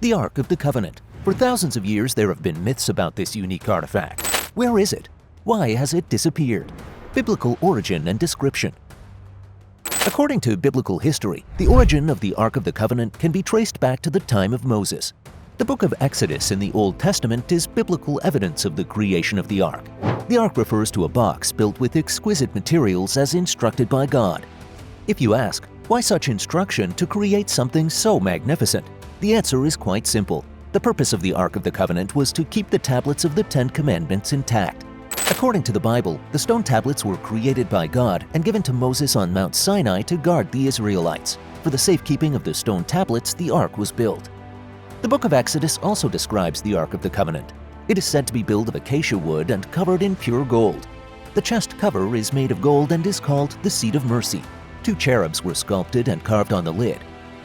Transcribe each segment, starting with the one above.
The Ark of the Covenant. For thousands of years, there have been myths about this unique artifact. Where is it? Why has it disappeared? Biblical origin and description. According to biblical history, the origin of the Ark of the Covenant can be traced back to the time of Moses. The book of Exodus in the Old Testament is biblical evidence of the creation of the Ark. The Ark refers to a box built with exquisite materials as instructed by God. If you ask, why such instruction to create something so magnificent? The answer is quite simple. The purpose of the Ark of the Covenant was to keep the tablets of the Ten Commandments intact. According to the Bible, the stone tablets were created by God and given to Moses on Mount Sinai to guard the Israelites. For the safekeeping of the stone tablets, the Ark was built. The book of Exodus also describes the Ark of the Covenant. It is said to be built of acacia wood and covered in pure gold. The chest cover is made of gold and is called the Seat of Mercy. 2 cherubs were sculpted and carved on the lid.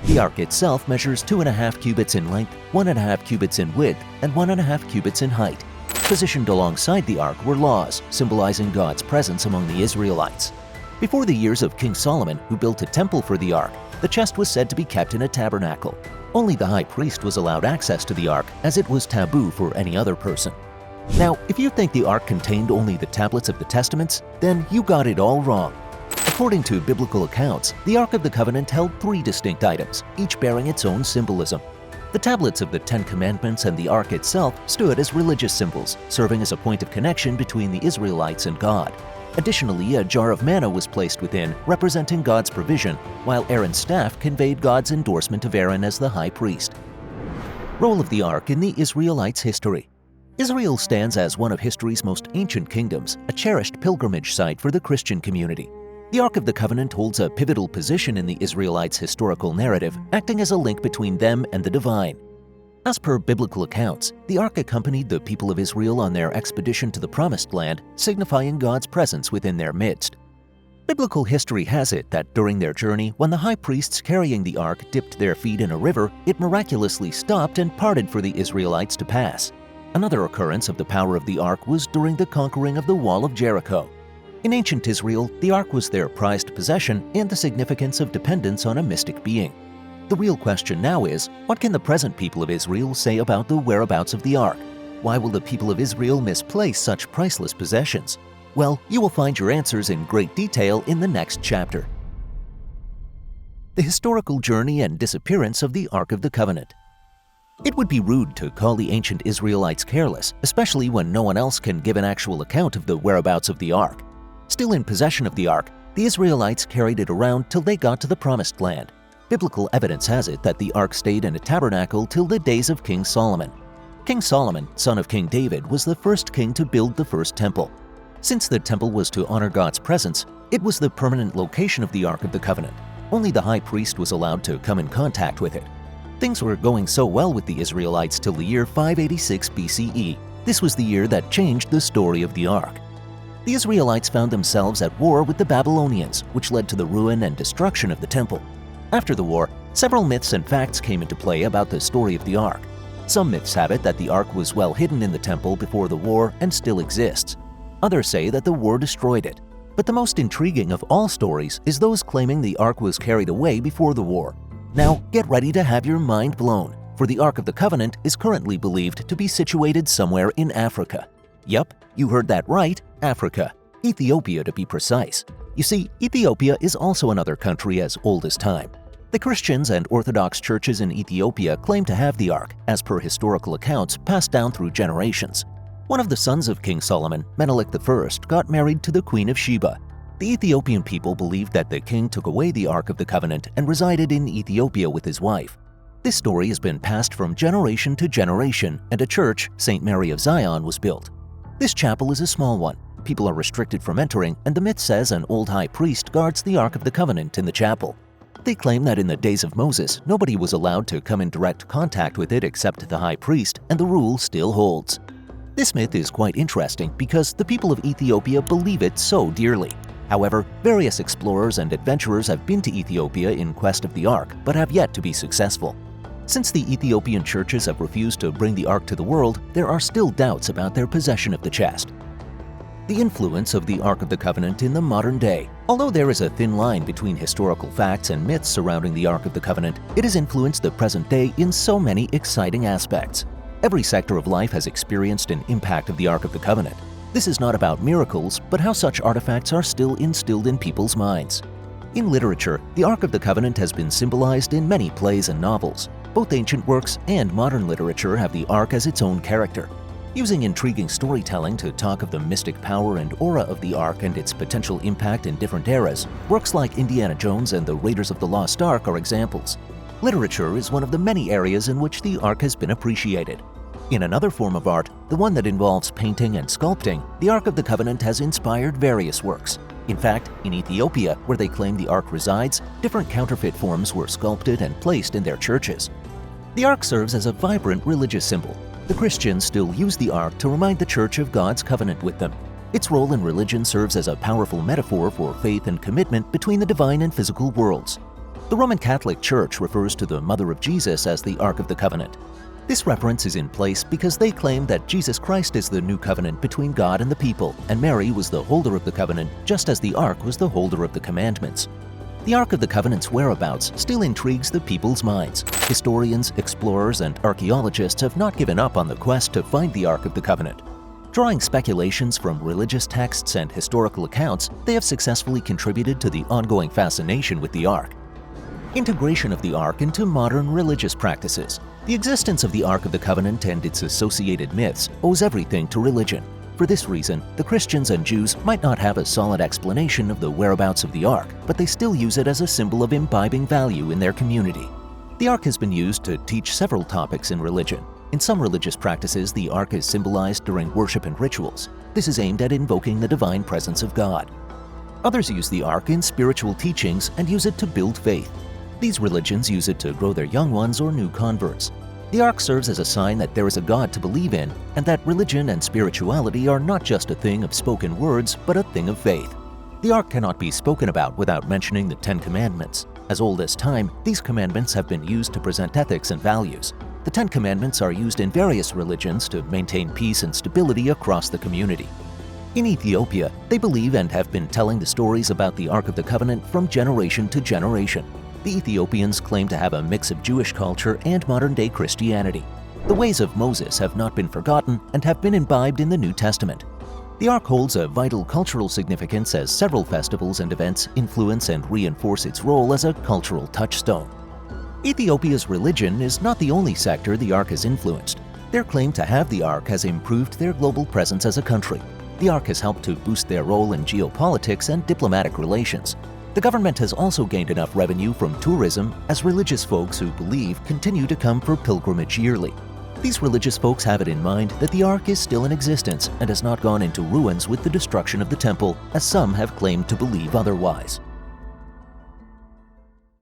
The Ark itself measures 2.5 cubits in length, 1.5 cubits in width, and 1.5 cubits in height. Positioned alongside the Ark were laws, symbolizing God's presence among the Israelites. Before the years of King Solomon, who built a temple for the Ark, the chest was said to be kept in a tabernacle. Only the high priest was allowed access to the Ark, as it was taboo for any other person. Now, if you think the Ark contained only the tablets of the Testaments, then you got it all wrong. According to biblical accounts, the Ark of the Covenant held 3 distinct items, each bearing its own symbolism. The tablets of the Ten Commandments and the Ark itself stood as religious symbols, serving as a point of connection between the Israelites and God. Additionally, a jar of manna was placed within, representing God's provision, while Aaron's staff conveyed God's endorsement of Aaron as the high priest. Role of the Ark in the Israelites' history. Israel stands as one of history's most ancient kingdoms, a cherished pilgrimage site for the Christian community. The Ark of the Covenant holds a pivotal position in the Israelites' historical narrative, acting as a link between them and the divine. As per biblical accounts, the Ark accompanied the people of Israel on their expedition to the Promised Land, signifying God's presence within their midst. Biblical history has it that during their journey, when the high priests carrying the Ark dipped their feet in a river, it miraculously stopped and parted for the Israelites to pass. Another occurrence of the power of the Ark was during the conquering of the Wall of Jericho. In ancient Israel, the Ark was their prized possession and the significance of dependence on a mystic being. The real question now is, what can the present people of Israel say about the whereabouts of the Ark? Why will the people of Israel misplace such priceless possessions? Well, you will find your answers in great detail in the next chapter. The historical journey and disappearance of the Ark of the Covenant. It would be rude to call the ancient Israelites careless, especially when no one else can give an actual account of the whereabouts of the Ark. Still in possession of the Ark, the Israelites carried it around till they got to the Promised Land. Biblical evidence has it that the Ark stayed in a tabernacle till the days of King Solomon. King Solomon, son of King David, was the first king to build the first temple. Since the temple was to honor God's presence, it was the permanent location of the Ark of the Covenant. Only the high priest was allowed to come in contact with it. Things were going so well with the Israelites till the year 586 BCE. This was the year that changed the story of the Ark. The Israelites found themselves at war with the Babylonians, which led to the ruin and destruction of the temple. After the war, several myths and facts came into play about the story of the Ark. Some myths have it that the Ark was well hidden in the temple before the war and still exists. Others say that the war destroyed it. But the most intriguing of all stories is those claiming the Ark was carried away before the war. Now, get ready to have your mind blown, for the Ark of the Covenant is currently believed to be situated somewhere in Africa. Yup, you heard that right, Africa. Ethiopia to be precise. You see, Ethiopia is also another country as old as time. The Christians and Orthodox churches in Ethiopia claim to have the Ark, as per historical accounts passed down through generations. One of the sons of King Solomon, Menelik I, got married to the Queen of Sheba. The Ethiopian people believed that the king took away the Ark of the Covenant and resided in Ethiopia with his wife. This story has been passed from generation to generation, and a church, St. Mary of Zion, was built. This chapel is a small one. People are restricted from entering, and the myth says an old high priest guards the Ark of the Covenant in the chapel. They claim that in the days of Moses, nobody was allowed to come in direct contact with it except the high priest, and the rule still holds. This myth is quite interesting because the people of Ethiopia believe it so dearly. However, various explorers and adventurers have been to Ethiopia in quest of the Ark, but have yet to be successful. Since the Ethiopian churches have refused to bring the Ark to the world, there are still doubts about their possession of the chest. The influence of the Ark of the Covenant in the modern day. Although there is a thin line between historical facts and myths surrounding the Ark of the Covenant, it has influenced the present day in so many exciting aspects. Every sector of life has experienced an impact of the Ark of the Covenant. This is not about miracles, but how such artifacts are still instilled in people's minds. In literature, the Ark of the Covenant has been symbolized in many plays and novels. Both ancient works and modern literature have the Ark as its own character. Using intriguing storytelling to talk of the mystic power and aura of the Ark and its potential impact in different eras, works like Indiana Jones and the Raiders of the Lost Ark are examples. Literature is one of the many areas in which the Ark has been appreciated. In another form of art, the one that involves painting and sculpting, the Ark of the Covenant has inspired various works. In fact, in Ethiopia, where they claim the Ark resides, different counterfeit forms were sculpted and placed in their churches. The Ark serves as a vibrant religious symbol. The Christians still use the Ark to remind the Church of God's covenant with them. Its role in religion serves as a powerful metaphor for faith and commitment between the divine and physical worlds. The Roman Catholic Church refers to the Mother of Jesus as the Ark of the Covenant. This reference is in place because they claim that Jesus Christ is the new covenant between God and the people, and Mary was the holder of the covenant just as the Ark was the holder of the commandments. The Ark of the Covenant's whereabouts still intrigues the people's minds. Historians, explorers, and archaeologists have not given up on the quest to find the Ark of the Covenant. Drawing speculations from religious texts and historical accounts, they have successfully contributed to the ongoing fascination with the Ark. Integration of the Ark into modern religious practices. The existence of the Ark of the Covenant and its associated myths owes everything to religion. For this reason, the Christians and Jews might not have a solid explanation of the whereabouts of the Ark, but they still use it as a symbol of imbibing value in their community. The Ark has been used to teach several topics in religion. In some religious practices, the Ark is symbolized during worship and rituals. This is aimed at invoking the divine presence of God. Others use the Ark in spiritual teachings and use it to build faith. These religions use it to grow their young ones or new converts. The Ark serves as a sign that there is a God to believe in, and that religion and spirituality are not just a thing of spoken words, but a thing of faith. The Ark cannot be spoken about without mentioning the Ten Commandments. As old as time, these commandments have been used to present ethics and values. The Ten Commandments are used in various religions to maintain peace and stability across the community. In Ethiopia, they believe and have been telling the stories about the Ark of the Covenant from generation to generation. The Ethiopians claim to have a mix of Jewish culture and modern-day Christianity. The ways of Moses have not been forgotten and have been imbibed in the New Testament. The Ark holds a vital cultural significance as several festivals and events influence and reinforce its role as a cultural touchstone. Ethiopia's religion is not the only sector the Ark has influenced. Their claim to have the Ark has improved their global presence as a country. The Ark has helped to boost their role in geopolitics and diplomatic relations. The government has also gained enough revenue from tourism as religious folks who believe continue to come for pilgrimage yearly. These religious folks have it in mind that the Ark is still in existence and has not gone into ruins with the destruction of the temple, as some have claimed to believe otherwise.